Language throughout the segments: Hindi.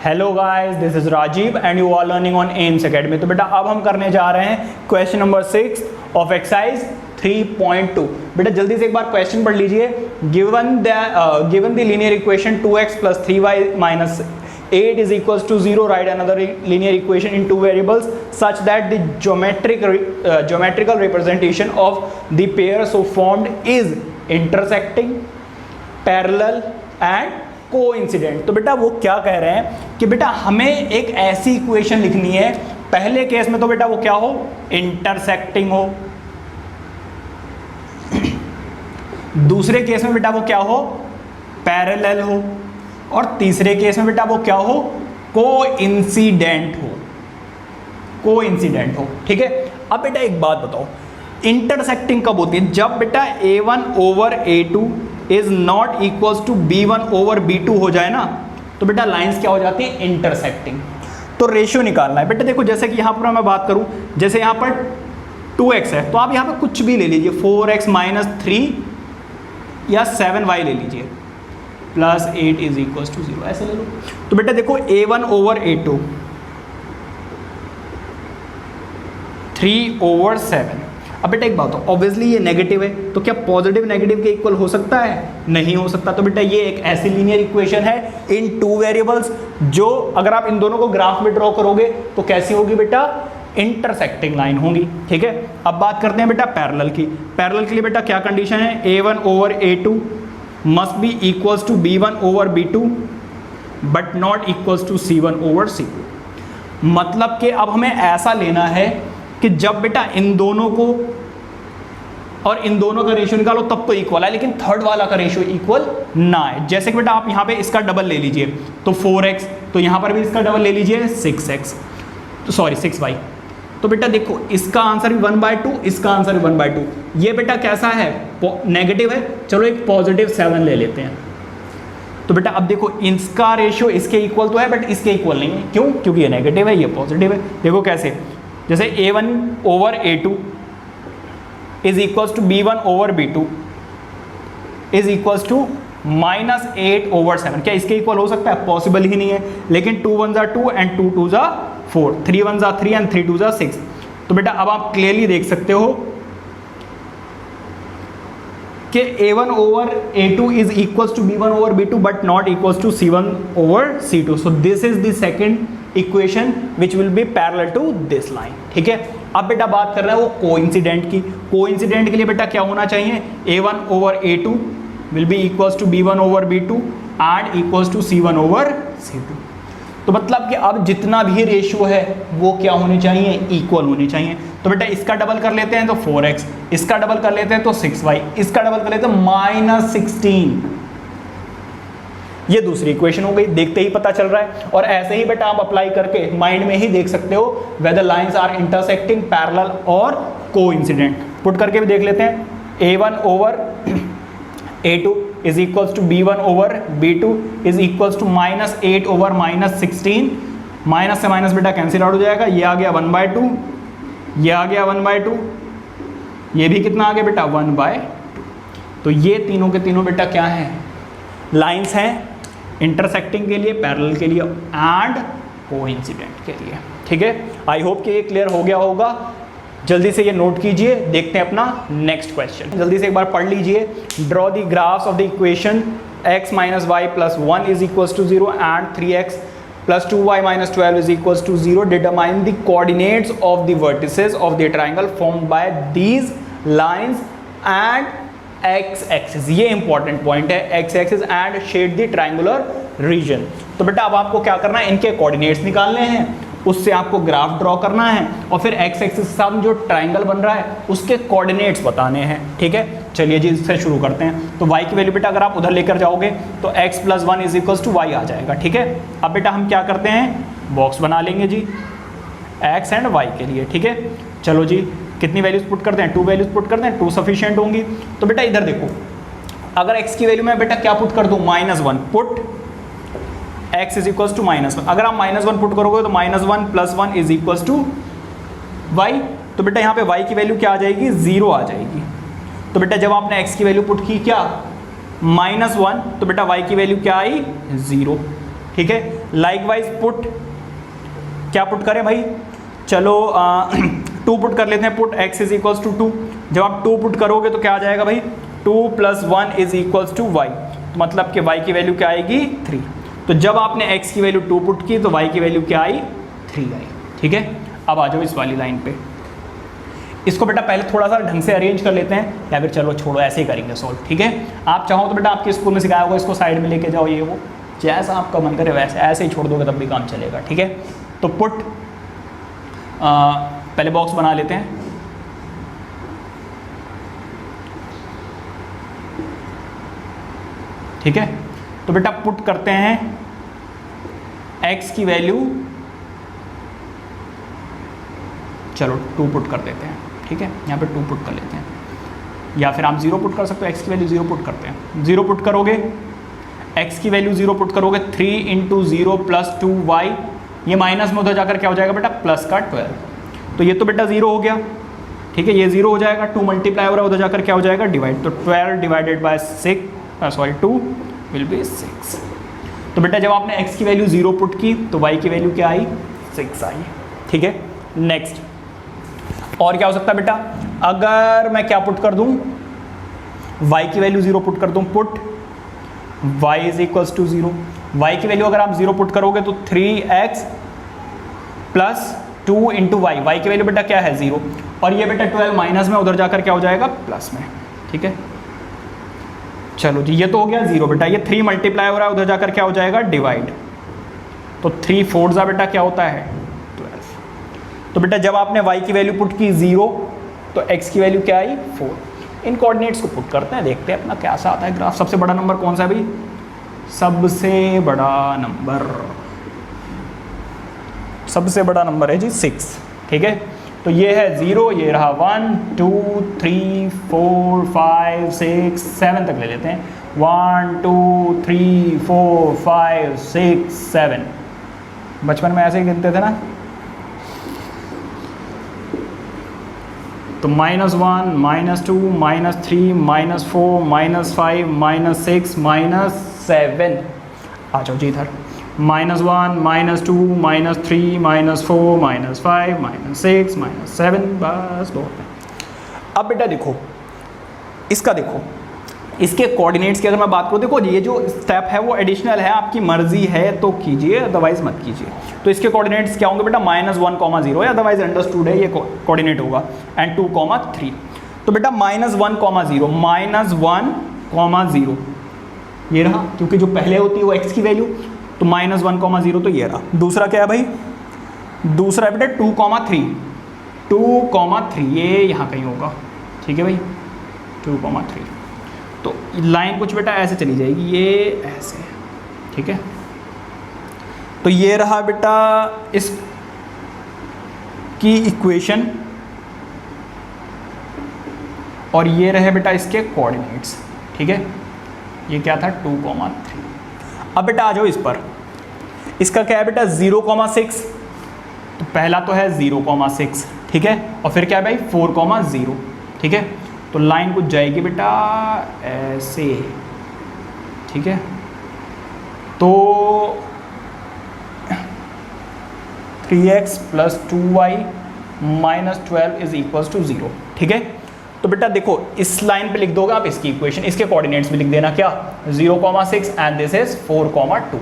Hello guys, this is Rajiv and you are learning on Aims Academy. तो बेटा अब हम करने जा रहे हैं क्वेश्चन नंबर 6 ऑफ एक्सरसाइज 3.2। बेटा जल्दी से एक बार क्वेश्चन पढ़ लीजिए। Given the linear equation 2x + 3y - 8 is equals to 0, write another linear equation in two variables such that the geometrical representation of the pair so formed is intersecting, parallel and coincident. तो बेटा वो क्या कह रहे हैं कि बेटा हमें एक ऐसी इक्वेशन लिखनी है, पहले केस में तो बेटा वो क्या हो, इंटरसेक्टिंग हो, दूसरे केस में बेटा वो क्या हो, पैरेलल हो, और तीसरे केस में बेटा वो क्या हो, कोइंसिडेंट हो, कोइंसिडेंट हो। ठीक है। अब बेटा एक बात बताओ, इंटरसेक्टिंग कब होती है? जब बेटा a1/a2 is not equals to b1/b2 हो जाए ना, तो बेटा लाइंस क्या हो जाती है, इंटरसेक्टिंग। तो रेशियो निकालना है बेटा। देखो जैसे कि यहाँ पर मैं बात करूँ, जैसे यहाँ पर 2x है तो आप यहाँ पे कुछ भी ले लीजिए, 4x - 3 या 7y ले लीजिए, +8 इज इक्वल्स टू 0 ऐसे ले लो। तो बेटा देखो a1/a2 3/7। अब बेटा एक बात हो, ऑब्वियसली ये नेगेटिव है, तो क्या पॉजिटिव नेगेटिव के इक्वल हो सकता है? नहीं हो सकता। तो बेटा ये एक ऐसी लीनियर इक्वेशन है इन टू वेरिएबल्स, जो अगर आप इन दोनों को ग्राफ में ड्रॉ करोगे तो कैसी होगी बेटा, इंटरसेक्टिंग लाइन होंगी। ठीक है। अब बात करते हैं बेटा पैरेलल की। पैरेलल के लिए बेटा क्या कंडीशन है, a1/a2 must be equals to b1/b2 but not equals to c1/c2। मतलब कि अब हमें ऐसा लेना है कि जब बेटा इन दोनों को और इन दोनों का रेशियो निकालो तब तो इक्वल है, लेकिन थर्ड वाला का रेशियो इक्वल ना है। जैसे कि बेटा आप यहाँ पे इसका डबल ले लीजिए तो 4x, तो यहाँ पर भी इसका डबल ले लीजिए 6x, तो सॉरी 6y। तो बेटा देखो इसका आंसर भी 1/2, इसका आंसर भी 1/2। ये बेटा कैसा है, नेगेटिव है। चलो एक +7 ले लेते हैं। तो बेटा अब देखो इसका रेशियो इसके इक्वल तो है बट इसके इक्वल नहीं है। क्यों? क्योंकि ये नेगेटिव है, ये पॉजिटिव है। देखो कैसे, जैसे a1/a2 is equals to b1/b2 is equals to -8/7। क्या इसके इक्वल हो सकता है? पॉसिबल ही नहीं है। लेकिन 2 1 ज़ा 2 एंड 2 2 ज़ा 4, 3 1 ज़ा 3 एंड 3 2 ज़ा 6। तो बेटा अब आप क्लियरली देख सकते हो कि a1/a2 is equals to b1/b2 but not equals to c1/c2। So this is the second equation which will be parallel to this line. ठीक है। अब बेटा बात कर रहे हैं वो कोइंसिडेंट की। कोइंसिडेंट के लिए बेटा क्या होना चाहिए, a1/a2 will be equals to b1/b2 and equals to c1/c2। तो मतलब कि अब जितना भी रेशियो है वो क्या होने चाहिए, इक्वल होने चाहिए। तो बेटा इसका डबल कर लेते हैं तो 4x, इसका डबल कर लेते हैं तो 6y, इसका डबल कर लेते हैं -16। ये दूसरी इक्वेशन हो गई, देखते ही पता चल रहा है। और ऐसे ही बेटा आप अप्लाई करके माइंड में ही देख सकते हो whether lines are intersecting, parallel और कोइंसिडेंट। पुट करके भी देख लेते हैं। a1/a2 is equals to b1/b2 is equals to -8/-16। Minus से माइनस बेटा कैंसिल आउट हो जाएगा, ये आ गया 1/2, ये आ गया 1/2, ये भी कितना आ गया बेटा 1/2। तो ये तीनों के तीनों बेटा क्या है, लाइंस हैं इंटरसेक्टिंग के लिए, पैरेलल के लिए एंड कोइंसिडेंट के लिए। ठीक है। आई होप कि ये क्लियर हो गया होगा। जल्दी से ये नोट कीजिए, देखते हैं अपना नेक्स्ट क्वेश्चन। जल्दी से एक बार पढ़ लीजिए। Draw the graphs of the equation x - y + 1 is equals to 0 and 3x + 2y - 12 is equals to 0। Determine the coordinates of the vertices of the triangle formed by these lines and X axis. ये इंपॉर्टेंट पॉइंट है, X axis and shade the triangular region. तो बेटा अब आपको क्या करना है, इनके कोऑर्डिनेट्स निकालने हैं, उससे आपको ग्राफ ड्रॉ करना है और फिर एक्स एक्सिस के साथ जो ट्रायंगल बन रहा है उसके कोऑर्डिनेट्स बताने हैं। ठीक है। चलिए जी इससे शुरू करते हैं। तो y की वैल्यू बेटा अगर आप उधर लेकर जाओगे तो x + 1 is equals to y आ जाएगा। ठीक है। अब बेटा हम क्या करते हैं, बॉक्स बना लेंगे जी x एंड y के लिए। ठीक है। चलो जी कितनी वैल्यूज पुट करते हैं, 2 वैल्यूज पुट करते हैं, 2 सफिशिएंट होंगी। तो बेटा इधर देखो, अगर x की वैल्यू में बेटा क्या पुट कर दूं, -1 put x is equals to -1। अगर आप -1 पुट करोगे तो -1 + 1 इज इक्वल्स टू y। तो बेटा यहाँ पे y की वैल्यू क्या आ जाएगी, 0 आ जाएगी। तो बेटा जब आपने x की वैल्यू पुट की क्या, -1, तो बेटा y की वैल्यू क्या आई, 0। ठीक है। लाइकवाइज पुट, क्या पुट करें भाई, चलो 2 पुट कर लेते हैं, put x is equals to 2। जब आप 2 पुट करोगे तो क्या आ जाएगा भाई, 2 + 1 इज इक्वल्स टू y, तो मतलब कि y की वैल्यू क्या आएगी 3। तो जब आपने x की वैल्यू 2 पुट की तो y की वैल्यू क्या आई 3 आई, ठीक है। अब आ जाओ इस वाली लाइन पे, इसको बेटा पहले थोड़ा सा ढंग से अरेंज कर लेते हैं, या फिर चलो छोड़ो ऐसे ही करेंगे सॉल्व, ठीक है। आप चाहो तो बेटा आपके स्कूल में सिखाया होगा, इसको साइड में लेके जाओ, ये वो जैसा आपका मन करे वैसे ऐसे ही छोड़ दोगे तब भी काम चलेगा, ठीक है। तो पुट पहले बॉक्स बना लेते हैं, ठीक है। तो बेटा पुट करते हैं x की वैल्यू, चलो 2 पुट कर देते हैं, ठीक है। यहाँ पे 2 पुट कर लेते हैं, या फिर आप 0 पुट कर सकते हो, x की वैल्यू 0 पुट करते हैं। 0 पुट करोगे, x की वैल्यू 0 पुट करोगे, 3 × 0 + 2y, ये माइनस में उधर जाकर क्या हो जाएगा बेटा प्लस का 12। तो ये तो बेटा 0 हो गया, ठीक है, ये 0 हो जाएगा, 2 मल्टीप्लाई हो रहा है उधर जाकर क्या हो जाएगा डिवाइड, तो 12 डिवाइडेड बाय 2 विल बी 6। तो बेटा जब आपने x की वैल्यू 0 पुट की तो y की वैल्यू क्या आई 6 आई, ठीक है। नेक्स्ट और क्या हो सकता है बेटा, अगर मैं क्या पुट कर दूं, y की वैल्यू 0 पुट कर दूं, put y is equals to 0, y की वैल्यू अगर आप 0 पुट करोगे तो 3x + 2 × y की वैल्यू बेटा क्या है 0, और ये बेटा 12 माइनस में उधर जाकर क्या हो जाएगा प्लस में, ठीक है। चलो जी ये तो हो गया 0 बेटा, ये 3 मल्टीप्लाई हो रहा है उधर जाकर क्या हो जाएगा डिवाइड, तो 3 4 बेटा क्या होता है 12। तो बेटा जब आपने y की वैल्यू पुट की 0 तो x की वैल्यू क्या आई 4। इन कोऑर्डिनेट्स को पुट करते हैं, देखते हैं अपना कैसा आता है ग्राफ। सबसे बड़ा नंबर कौन सा है भाई, सबसे बड़ा नंबर है जी 6, ठीक है। तो ये है 0, ये रहा 1 2 3 4 5 6 7 तक ले लेते हैं, 1 2 3 4 5 6 7, बचपन में ऐसे ही गिनते थे ना। तो -1 -2 -3 -4 -5 -6 -7, आ जाओ जी इधर, -1 -2 -3 -4 -5 -6 -7, बस बहुत है। अब बेटा देखो इसका, देखो इसके कोऑर्डिनेट्स की अगर मैं बात करूँ, देखो ये जो स्टेप है वो एडिशनल है, आपकी मर्जी है तो कीजिए अदरवाइज मत कीजिए। तो इसके कोऑर्डिनेट्स क्या होंगे बेटा -1, 0 अदरवाइज अंडरस्टूड है ये कोऑर्डिनेट होगा, एंड 2, 3। तो बेटा -1, 0 ये रहा, क्योंकि जो पहले होती है वो x की वैल्यू, तो -1, 0 तो ये रहा। दूसरा क्या है भाई, दूसरा है बेटा 2, 3 ये यहाँ कहीं होगा, ठीक है भाई 2, 3। तो लाइन कुछ बेटा ऐसे चली जाएगी, ये ऐसे, ठीक है। तो ये रहा बेटा इस की इक्वेशन, और ये रहे बेटा इसके कोऑर्डिनेट्स, ठीक है। ये क्या था 2, 3। अब बेटा आ जाओ इस पर, इसका क्या है बेटा 0,6, तो पहला तो है 0,6, ठीक है, और फिर क्या है भाई 4,0, ठीक है। तो लाइन कुछ जाएगी बेटा ऐसे, ठीक है। तो 3x + 2y - 12 is equals to 0, ठीक है। तो बेटा देखो इस लाइन पे लिख दोगे आप इसकी इक्वेशन, इसके कोऑर्डिनेट्स में लिख देना क्या 0,6 एंड दिस इज 4,2।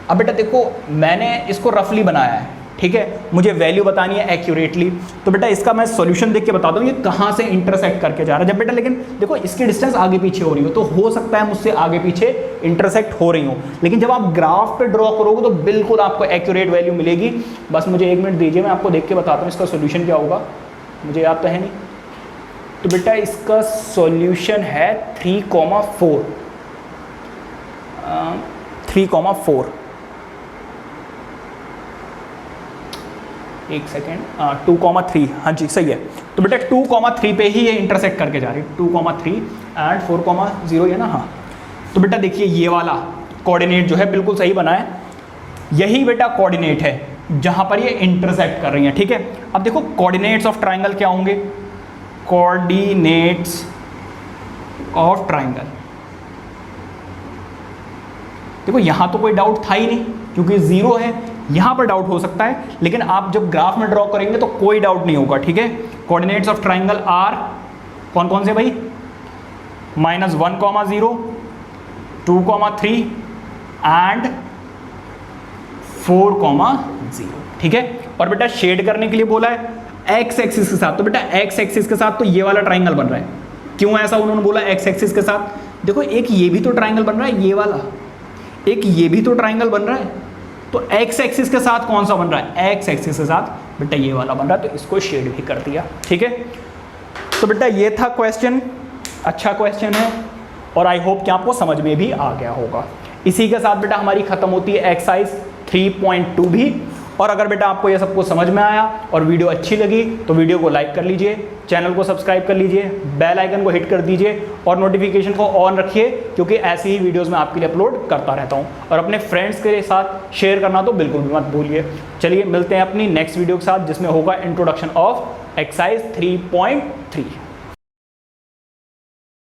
अब बेटा देखो मैंने इसको रफली बनाया है, ठीक है, मुझे वैल्यू बतानी है एक्यूरेटली। तो बेटा इसका मैं सॉल्यूशन देख के बता दूँ ये कहाँ से इंटरसेक्ट करके जा रहा है। जब बेटा लेकिन देखो इसकी डिस्टेंस आगे पीछे हो रही हो तो हो सकता है मुझसे आगे पीछे इंटरसेक्ट हो रही हो, लेकिन जब आप ग्राफ पे ड्रॉ करोगे तो बिल्कुल आपको एक्यूरेट वैल्यू मिलेगी। बस मुझे 1 मिनट दीजिए, मैं आपको देख के बताता हूँ इसका सोल्यूशन क्या होगा, मुझे याद तो है नहीं। तो बेटा इसका सॉल्यूशन है 3,4 एक सेकेंड 2,3, हाँ जी सही है। तो बेटा 2,3 पे ही ये इंटरसेक्ट करके जा रही है, 2,3 एंड 4,0 है ना, हाँ। तो बेटा देखिए ये वाला कोऑर्डिनेट जो है बिल्कुल सही बना है, यही बेटा कोऑर्डिनेट है जहाँ पर ये इंटरसेक्ट कर रही हैं, ठीक है। अब देखो कोऑर्डिनेट्स ऑफ ट्राइंगल क्या होंगे, कोऑर्डिनेट्स ऑफ ट्राइंगल, देखो यहाँ तो कोई डाउट था ही नहीं, क्योंकि जीरो है, यहाँ पर डाउट हो सकता है, लेकिन आप जब ग्राफ में ड्रॉ करेंगे तो कोई डाउट नहीं होगा, ठीक है। कोऑर्डिनेट्स ऑफ ट्राइंगल आर कौन कौन से भाई, -1,0, 2,3 एंड 4,0, ठीक है। और बेटा शेड करने के लिए बोला है एक्स एक्सिस के साथ, तो बेटा एक्स एक्सिस के साथ तो ये वाला ट्राइंगल बन रहा है। क्यों ऐसा उन्होंने बोला एक्स एक्सिस के साथ, देखो एक ये भी तो ट्राइंगल बन रहा है, ये वाला, एक ये भी तो ट्राइंगल बन रहा है, तो एक्स एक्सिस के साथ कौन सा बन रहा है, एक्स एक्सिस के साथ बेटा ये वाला बन रहा है, तो इसको शेड भी कर दिया, ठीक है। तो बेटा ये था क्वेश्चन, अच्छा क्वेश्चन है और आई होप कि आपको समझ में भी आ गया होगा। इसी के साथ बेटा हमारी खत्म होती है एक्सरसाइज 3.2 भी। और अगर बेटा आपको ये सब कुछ समझ में आया और वीडियो अच्छी लगी तो वीडियो को लाइक कर लीजिए, चैनल को सब्सक्राइब कर लीजिए, बेल आइकन को हिट कर दीजिए और नोटिफिकेशन को ऑन रखिए, क्योंकि ऐसी ही वीडियोस मैं आपके लिए अपलोड करता रहता हूँ। और अपने फ्रेंड्स के साथ शेयर करना तो बिल्कुल भी मत भूलिए। चलिए मिलते हैं अपनी नेक्स्ट वीडियो के साथ, जिसमें होगा इंट्रोडक्शन ऑफ एक्सरसाइज 3.3।